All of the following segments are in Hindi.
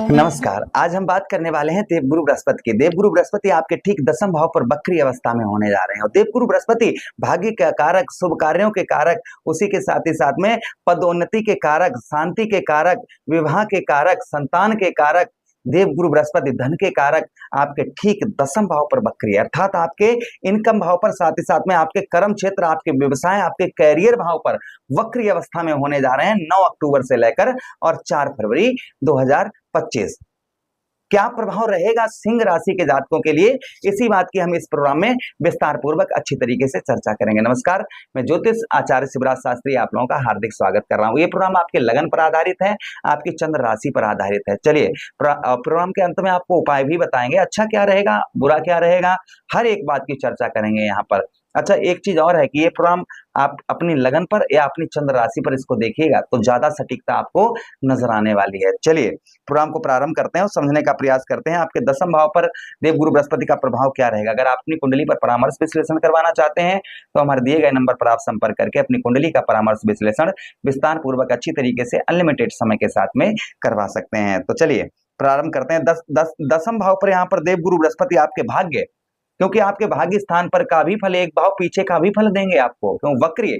नमस्कार। आज हम बात करने वाले हैं देवगुरु बृहस्पति की। देवगुरु बृहस्पति आपके ठीक दसम भाव पर वक्री अवस्था में होने जा रहे हैं और देवगुरु बृहस्पति भाग्य के कारक, शुभ कार्यों के कारक, उसी के साथ ही साथ में पदोन्नति के कारक, शांति के कारक, विवाह के कारक, संतान के कारक, देवगुरु बृहस्पति धन के कारक आपके ठीक दसम भाव पर वक्री है, अर्थात आपके इनकम भाव पर, साथ ही साथ में आपके कर्म क्षेत्र, आपके व्यवसाय, आपके कैरियर भाव पर वक्री अवस्था में होने जा रहे हैं 9 अक्टूबर से लेकर और 4 फरवरी 2025। क्या प्रभाव रहेगा सिंह राशि के जातकों के लिए, इसी बात की हम इस प्रोग्राम में विस्तार पूर्वक अच्छी तरीके से चर्चा करेंगे। नमस्कार, मैं ज्योतिष आचार्य शिवराज शास्त्री आप लोगों का हार्दिक स्वागत कर रहा हूं। ये प्रोग्राम आपके लगन पर आधारित है, आपकी चंद्र राशि पर आधारित है। चलिए, प्रोग्राम के अंत में आपको उपाय भी बताएंगे, अच्छा क्या रहेगा, बुरा क्या रहेगा, हर एक बात की चर्चा करेंगे यहाँ पर। अच्छा, एक चीज और है कि ये प्रोग्राम आप अपनी लगन पर या अपनी चंद्र राशि पर इसको देखिएगा तो ज्यादा सटीकता आपको नजर आने वाली है। चलिए, प्रोग्राम को प्रारंभ करते हैं और समझने का प्रयास करते हैं आपके दसम भाव पर देवगुरु बृहस्पति का प्रभाव क्या रहेगा। अगर आप अपनी कुंडली पर परामर्श विश्लेषण करवाना चाहते हैं तो हमारे दिए गए नंबर पर आप संपर्क करके अपनी कुंडली का परामर्श विश्लेषण विस्तार पूर्वक अच्छी तरीके से अनलिमिटेड समय के साथ में करवा सकते हैं। तो चलिए प्रारंभ करते हैं। दसम भाव पर यहाँ पर देवगुरु बृहस्पति आपके भाग्य, क्योंकि आपके भाग्य स्थान पर का भी फल, एक भाव पीछे का भी फल देंगे आपको, क्यों वक्री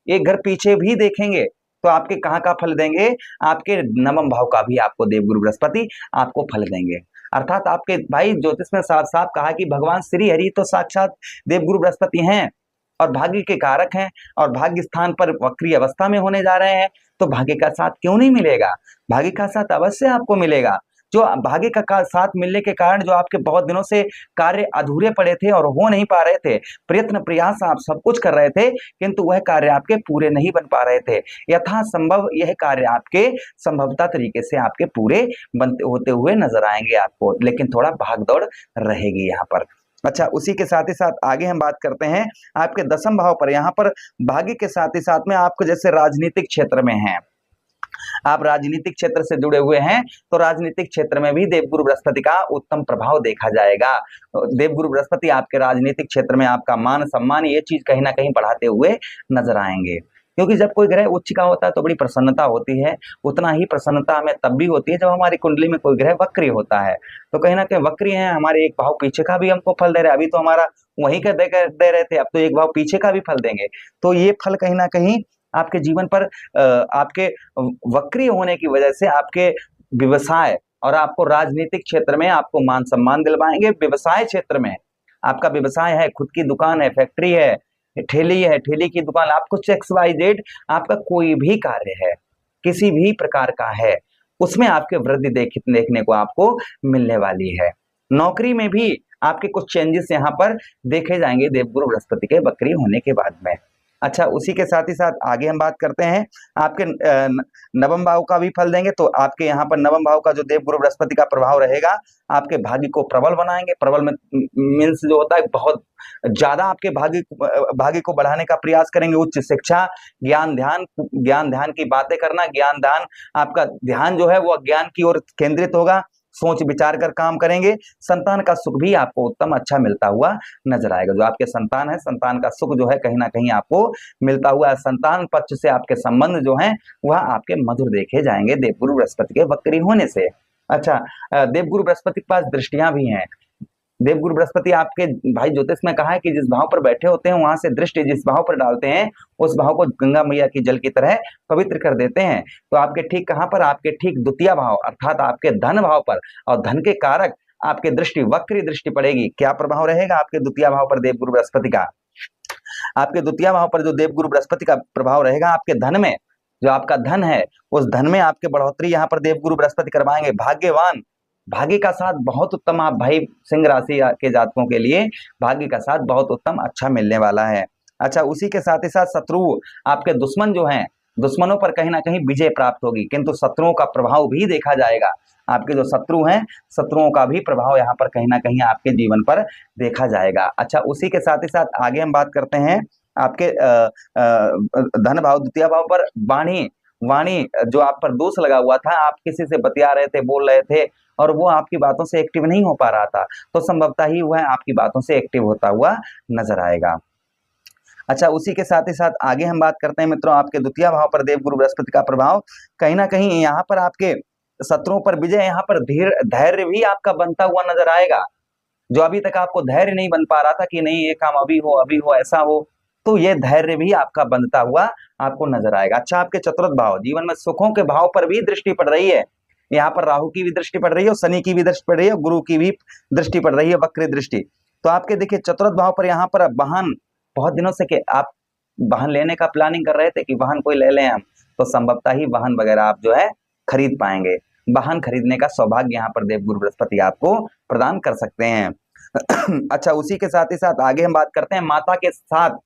एक घर पीछे भी देखेंगे तो आपके कहाँ का फल देंगे, आपके नवम भाव का भी आपको देवगुरु बृहस्पति आपको फल देंगे। अर्थात आपके भाई ज्योतिष में साफ साफ कहा कि भगवान श्री हरि तो साक्षात देवगुरु बृहस्पति हैं और भाग्य के कारक हैं और भाग्य स्थान पर वक्री अवस्था में होने जा रहे हैं, तो भाग्य का साथ क्यों नहीं मिलेगा, भाग्य का साथ अवश्य आपको मिलेगा। जो भाग्य का साथ मिलने के कारण जो आपके बहुत दिनों से कार्य अधूरे पड़े थे और हो नहीं पा रहे थे, प्रयत्न प्रयास आप सब कुछ कर रहे थे किंतु वह कार्य आपके पूरे नहीं बन पा रहे थे, यथासंभव यह कार्य आपके संभवतः तरीके से आपके पूरे बनते होते हुए नजर आएंगे आपको, लेकिन थोड़ा भागदौड़ रहेगी यहाँ पर। अच्छा, उसी के साथ ही साथ आगे हम बात करते हैं आपके दसम भाव पर। यहाँ पर भाग्य के साथ ही साथ में आपको जैसे राजनीतिक क्षेत्र में है, आप राजनीतिक क्षेत्र से जुड़े हुए हैं तो राजनीतिक क्षेत्र में भी देवगुरु बृहस्पति का उत्तम प्रभाव देखा जाएगा। देवगुरु बृहस्पति आपके राजनीतिक क्षेत्र में आपका मान सम्मान ये चीज कहीं ना कहीं बढ़ाते हुए नजर आएंगे, क्योंकि जब कोई ग्रह उच्च का होता है तो बड़ी प्रसन्नता होती है, उतना ही प्रसन्नता हमें तब भी होती है जब हमारी कुंडली में कोई ग्रह वक्री होता है। तो कहीं ना कहीं वक्री है, हमारे एक भाव पीछे का भी हमको फल दे रहे हैं, अभी तो हमारा वहीं का दे रहे थे, अब तो एक भाव पीछे का भी फल देंगे। तो ये फल कहीं ना कहीं आपके जीवन पर आपके वक्री होने की वजह से आपके व्यवसाय और आपको राजनीतिक क्षेत्र में आपको मान सम्मान दिलवाएंगे। व्यवसाय क्षेत्र में आपका व्यवसाय है, खुद की दुकान है, फैक्ट्री है, ठेली है, ठेली की दुकान, आपको XYZ आपका कोई भी कार्य है, किसी भी प्रकार का है, उसमें आपके वृद्धि देखने को आपको मिलने वाली है। नौकरी में भी आपके कुछ चेंजेस यहाँ पर देखे जाएंगे देवगुरु बृहस्पति के वक्री होने के बाद में। अच्छा, उसी के साथ ही साथ आगे हम बात करते हैं आपके नवम भाव का भी फल देंगे। तो आपके यहाँ पर नवम भाव का जो देवगुरु बृहस्पति का प्रभाव रहेगा आपके भाग्य को प्रबल बनाएंगे। प्रबल में मीन्स जो होता है बहुत ज्यादा आपके भाग्य को बढ़ाने का प्रयास करेंगे। उच्च शिक्षा, ज्ञान ध्यान की बातें करना, ज्ञान ध्यान, आपका ध्यान जो है वो ज्ञान की ओर केंद्रित होगा, सोच विचार कर काम करेंगे। संतान का सुख भी आपको उत्तम अच्छा मिलता हुआ नजर आएगा। जो आपके संतान है, संतान का सुख जो है कहीं ना कहीं आपको मिलता हुआ, संतान पक्ष से आपके संबंध जो हैं वह आपके मधुर देखे जाएंगे देवगुरु बृहस्पति के वक्री होने से। अच्छा, देवगुरु बृहस्पति के पास दृष्टियां भी हैं। देवगुरु बृहस्पति आपके भाई ज्योतिष में कहा है कि जिस भाव पर बैठे होते हैं वहां से दृष्टि जिस भाव पर डालते हैं उस भाव को गंगा मैया की जल की तरह पवित्र कर देते हैं। तो आपके ठीक कहां पर, आपके ठीक द्वितीय भाव अर्थात आपके धन भाव पर, और धन के कारक आपके दृष्टि वक्री दृष्टि पड़ेगी। क्या प्रभाव रहेगा आपके द्वितीय भाव पर देवगुरु बृहस्पति का? आपके द्वितीय भाव पर जो देवगुरु बृहस्पति का प्रभाव रहेगा आपके धन में, जो आपका धन है उस धन में आपके बढ़ोतरी यहाँ पर देवगुरु बृहस्पति करवाएंगे। भाग्यवान, भाग्य का साथ बहुत उत्तम आप भाई सिंह राशि के जातकों के लिए भाग्य का साथ बहुत उत्तम अच्छा मिलने वाला है। अच्छा, उसी के साथ ही साथ शत्रु, आपके दुश्मन जो हैं, दुश्मनों पर कहीं ना कहीं विजय प्राप्त होगी, किंतु शत्रुओं का प्रभाव भी देखा जाएगा। आपके जो शत्रु हैं, शत्रुओं का भी प्रभाव यहाँ पर कहीं ना कहीं आपके जीवन पर देखा जाएगा। अच्छा, उसी के साथ ही साथ आगे हम बात करते हैं आपके धन भाव द्वितीय भाव पर वाणी जो आप पर दोष लगा हुआ था, आप किसी से बतिया रहे थे, बोल रहे थे और वो आपकी बातों से एक्टिव नहीं हो पा रहा था, तो संभवतः ही वह आपकी बातों से एक्टिव होता हुआ नजर आएगा। अच्छा, उसी के साथ ही साथ आगे हम बात करते हैं मित्रों आपके द्वितीय भाव पर देवगुरु बृहस्पति का प्रभाव। कहीं ना कहीं यहाँ पर आपके शत्रुओं पर विजय, यहाँ पर धैर्य भी आपका बनता हुआ नजर आएगा। जो अभी तक आपको धैर्य नहीं बन पा रहा था कि नहीं ये काम अभी हो ऐसा हो, तो ये धैर्य भी आपका बनता हुआ आपको नजर आएगा। अच्छा, आपके चतुर्थ भाव, जीवन में सुखों के भाव पर भी दृष्टि पड़ रही है। यहाँ पर राहु की भी दृष्टि पड़ रही है और शनि की भी दृष्टि पड़ रही है, गुरु की भी दृष्टि पड़ रही है, वक्र दृष्टि। तो आपके देखिए चतुर्थ भाव पर यहाँ पर वाहन, बहुत दिनों से कि आप वाहन लेने का प्लानिंग कर रहे थे कि वाहन कोई ले लें हम, तो संभवतः ही वाहन वगैरह आप जो है खरीद पाएंगे। वाहन खरीदने का सौभाग्य यहाँ पर देवगुरु बृहस्पति आपको प्रदान कर सकते हैं। अच्छा, उसी के साथ ही साथ आगे हम बात करते हैं माता के साथ,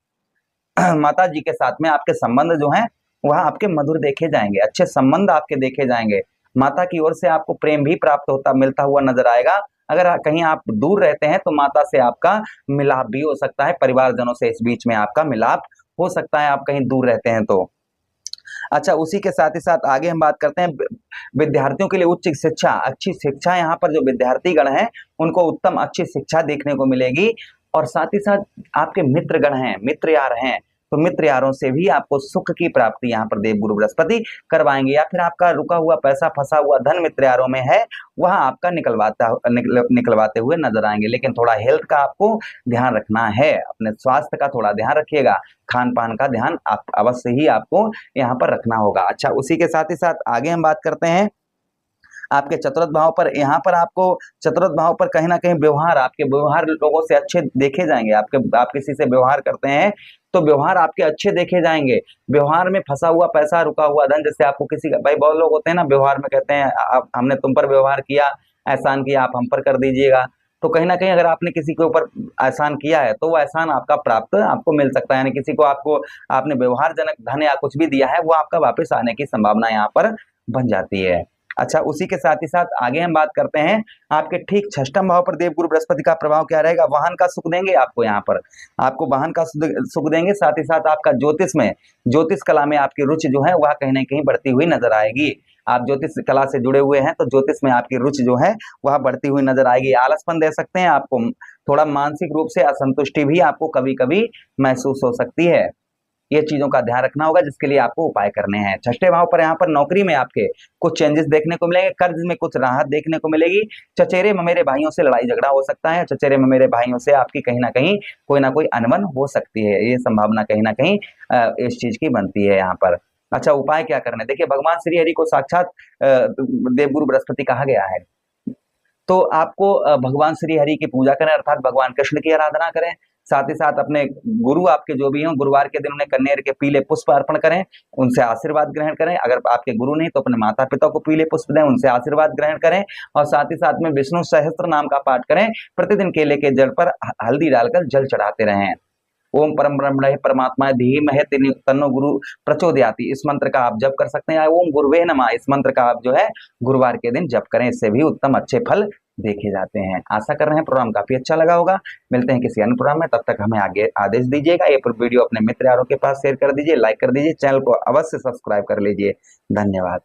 माता जी के साथ में आपके संबंध जो हैं वह आपके मधुर देखे जाएंगे, अच्छे संबंध आपके देखे जाएंगे। माता की ओर से आपको प्रेम भी प्राप्त होता मिलता हुआ नजर आएगा। अगर कहीं आप दूर रहते हैं तो माता से आपका मिलाप भी हो सकता है, परिवारजनों से इस बीच में आपका मिलाप हो सकता है, आप कहीं दूर रहते हैं तो। अच्छा, उसी के साथ ही साथ आगे हम बात करते हैं विद्यार्थियों के लिए उच्च शिक्षा, अच्छी शिक्षा, यहाँ पर जो विद्यार्थी गण हैं उनको उत्तम अच्छी शिक्षा देखने को मिलेगी। और साथ ही साथ आपके मित्र गण हैं, मित्र यार हैं, तो मित्र यारों से भी आपको सुख की प्राप्ति यहाँ पर देवगुरु बृहस्पति करवाएंगे। या फिर आपका रुका हुआ पैसा, फंसा हुआ धन मित्र यारों में है, वह आपका निकलवाते हुए नजर आएंगे। लेकिन थोड़ा हेल्थ का आपको ध्यान रखना है, अपने स्वास्थ्य का थोड़ा ध्यान रखिएगा, खान पान का ध्यान आप अवश्य ही आपको यहाँ पर रखना होगा। अच्छा, उसी के साथ ही साथ आगे हम बात करते हैं आपके चतुर्थ भाव पर। यहाँ पर आपको चतुर्थ भाव पर कहीं ना कहीं व्यवहार, आपके व्यवहार लोगों से अच्छे देखे जाएंगे। आप किसी से व्यवहार करते हैं तो व्यवहार आपके अच्छे देखे जाएंगे। व्यवहार में फंसा हुआ पैसा, रुका हुआ धन, जैसे आपको किसी का, भाई बहुत लोग होते हैं ना व्यवहार में कहते हैं आप, हमने तुम पर व्यवहार किया, एहसान किया, आप हम पर कर दीजिएगा। तो कहीं ना कहीं अगर आपने किसी के ऊपर एहसान किया है तो वो एहसान आपका प्राप्त आपको मिल सकता है, यानी किसी को आपने व्यवहार जनक धन या कुछ भी दिया है वो आपका वापस आने की संभावना यहाँ पर बन जाती है। अच्छा, उसी के साथ ही साथ आगे हम बात करते हैं आपके ठीक छठम भाव पर देवगुरु बृहस्पति का प्रभाव क्या रहेगा। वाहन का सुख देंगे आपको, यहाँ पर आपको वाहन का सुख देंगे। साथ ही साथ आपका ज्योतिष कला में आपकी रुचि जो है वह कहीं ना कहीं बढ़ती हुई नजर आएगी। आप ज्योतिष कला से जुड़े हुए हैं तो ज्योतिष में आपकी रुचि जो है वह बढ़ती हुई नजर आएगी। आलसपन दे सकते हैं आपको, थोड़ा मानसिक रूप से असंतुष्टि भी आपको कभी कभी महसूस हो सकती है। ये चीजों का ध्यान रखना होगा जिसके लिए आपको उपाय करने हैं। छठे भाव पर यहाँ पर नौकरी में आपके कुछ चेंजेस देखने को मिलेंगे, कर्ज में कुछ राहत देखने को मिलेगी। चचेरे ममेरे भाइयों से लड़ाई झगड़ा हो सकता है, चचेरे ममेरे भाइयों से आपकी कहीं ना कोई अनबन हो सकती है, ये संभावना कहीं ना कहीं इस चीज की बनती है यहाँ पर। अच्छा, उपाय क्या करने, देखिए भगवान श्री हरि को साक्षात देवगुरु बृहस्पति कहा गया है, तो आपको भगवान श्री हरि की पूजा करें, अर्थात भगवान कृष्ण की आराधना करें। साथ ही साथ अपने गुरु आपके जो भी हों, गुरुवार के दिन उन्हें कन्नेर के पीले पुष्प अर्पण करें, उनसे आशीर्वाद ग्रहण करें। अगर आपके गुरु नहीं तो अपने माता पिता को पीले पुष्प दें, उनसे आशीर्वाद ग्रहण करें। और साथ ही साथ में विष्णु सहस्त्र नाम का पाठ करें। प्रतिदिन केले के जड़ पर हल्दी डालकर जल चढ़ाते रहें। ओम परम ब्रह्मणे परमात्मा धीमहि तन्नो गुरु प्रचोदयाति, इस मंत्र का आप जप कर सकते हैं। ओम गुरुवे नमः, इस मंत्र का आप जो है गुरुवार के दिन जप करें, इससे भी उत्तम अच्छे फल देखे जाते हैं। आशा कर रहे हैं प्रोग्राम काफी अच्छा लगा होगा। मिलते हैं किसी अन्य प्रोग्राम में, तब तक हमें आगे आदेश दीजिएगा। ये वीडियो अपने मित्र यारों के पास शेयर कर दीजिए, लाइक कर दीजिए, चैनल को अवश्य सब्सक्राइब कर लीजिए। धन्यवाद।